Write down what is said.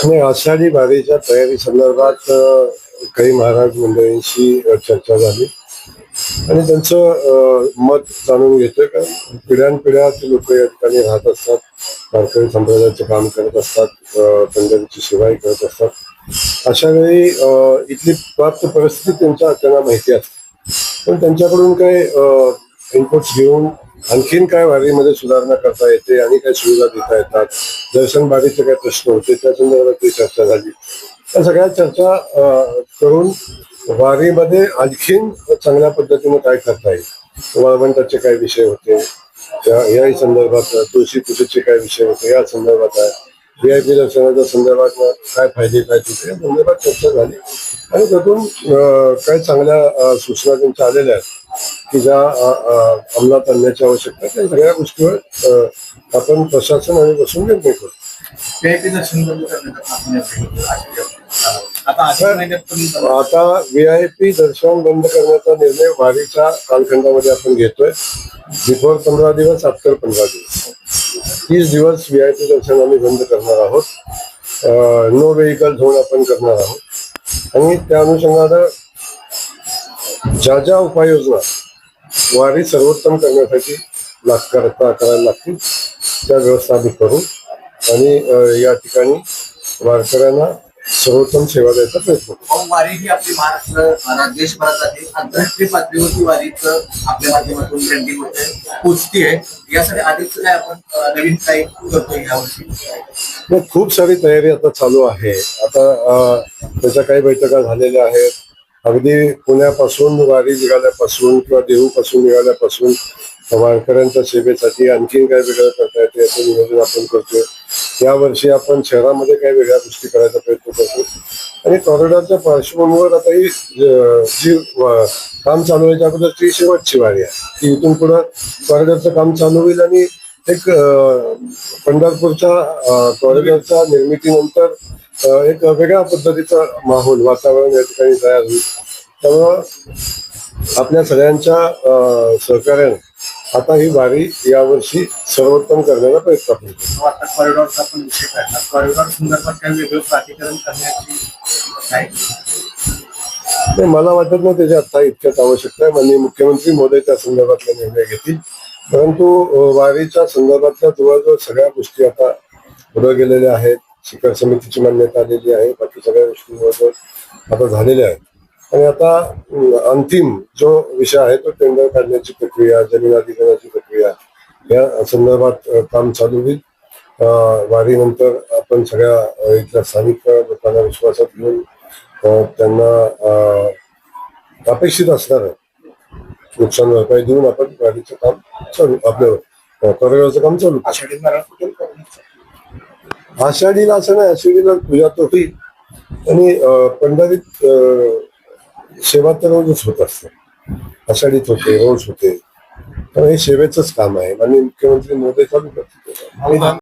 आणि आषाढी वारीच्या तयारी संदर्भात काही महाराज मंडळींशी चर्चा झाली आणि त्यांचं मत जाणून घेतोय. कारण पिढ्यानपिढ्या ते लोक या ठिकाणी राहत असतात, वारकरी संप्रदायाचं काम करत असतात, पंढरीची सेवाही करत असतात. अशा वेळी इथली प्राप्त परिस्थिती त्यांना माहिती असते, पण त्यांच्याकडून काय इनपुट्स घेऊन आणखीन काय वारीमध्ये सुधारणा करता येते आणि काय सुविधा देता येतात, दर्शन बाबीचे काय प्रश्न होते त्या संदर्भात चर्चा झाली. त्या सगळ्या चर्चा करून वारीमध्ये आणखीन चांगल्या पद्धतीने काय करता येईल, वाळवंटाचे काय विषय होते याही संदर्भात, तुळशी पूजेचे काय विषय होते या संदर्भात आहे, VIP दर्शनाच्या संदर्भात काय फायदे काय तोटे या संदर्भात चर्चा झाली. आणि त्यातून काही चांगल्या सूचना त्यांच्या आलेल्या आहेत की ज्या अंमलात आणण्याची आवश्यकता, त्या सगळ्या गोष्टीवर आपण प्रशासन आणि बसून निर्णय करू. आता VIP दर्शन बंद करण्याचा निर्णय वारीच्या कालखंडामध्ये आपण घेतोय. बिफोर 15 दिवस, आफ्टर 15 दिवस, 30 दिवस VIP दर्शन आम्ही बंद करणार आहोत. नो व्हेकल झोन आपण करणार आहोत आणि त्या अनुषंगानं ज्या ज्या उपाययोजना वारी सर्वोत्तम करण्यासाठी करायला लागतील त्या व्यवस्था आम्ही करू आणि या ठिकाणी वारकऱ्यांना सर्वोत्तम सेवा द्यायचा प्रयत्न करू. वारी ही आपली महाराष्ट्र देशभरात आंतरराष्ट्रीय पातळीवरती वारीचं आपल्या माध्यमातून ट्रेंडिंग होते, पोचती आहे. यासाठी आधीच काय आपण नवीन काही करतोय यावर्षी? खूप सारी तयारी आता चालू आहे. आता त्याच्या काही बैठका झालेल्या आहेत. अगदी पुण्यापासून वारी निघाल्यापासून किंवा देहूपासून निघाल्यापासून वारकऱ्यांच्या सेवेसाठी आणखीन काय वेगळं करता येते याचं नियोजन आपण करतोय. यावर्षी आपण शहरामध्ये काही वेगळ्या गोष्टी करायचा प्रयत्न करतो आणि कॉरिडॉरच्या पार्श्वभूमीवर आता ही जी काम चालू व्हायच्या अगोदरची शेवटची वारी आहे, की इथून पुढं कॉरिडॉरचं काम चालू होईल आणि एक पंढरपूरच्या कॉरिडॉरच्या निर्मितीनंतर एक वेगळ्या पद्धतीचा माहोल वातावरण या ठिकाणी तयार होईल. त्यामुळं आपल्या सगळ्यांच्या सहकार्याने आता ही वारी यावर्षी सर्वोत्तम करण्याचा प्रयत्न करतो. आता कॉरिडॉरचा पण विषय काढला, कॉरिडॉर संदर्भात काही वेगळं प्राधिकरण करण्याची नाही, मला वाटत नाही त्याची आता इतक्यात आवश्यकता आहे. माननीय मुख्यमंत्री महोदय त्या संदर्भातला निर्णय घेतील, परंतु वारीच्या संदर्भातल्या जवळजवळ सगळ्या गोष्टी आता पुढे गेलेल्या आहेत. शिखर समितीची मान्यता आलेली आहे, बाकी सगळ्या गोष्टी जवळजवळ आता झालेल्या आहेत आणि आता अंतिम जो विषय आहे तो टेंडर काढण्याची प्रक्रिया, जमीन अधिग्रहणाची प्रक्रिया या संदर्भात काम चालू होईल. वारीनंतर आपण सगळ्या इथल्या स्थानिक लोकांना विश्वासात घेऊन त्यांना अपेक्षित असणारं नुकसान भरपाई देऊन आपण वारीचं काम चालू, आपलं कॉरिडॉरचं काम चालू. आषाढीला असं नाही, आषाढीला पूजा तर होईल आणि पंढरीत सेवा तर रोजच होत असते. आषाढीत होते, रोज होते, तर हे सेवेचंच काम आहे. माननीय मुख्यमंत्री महोदय चालू करतील.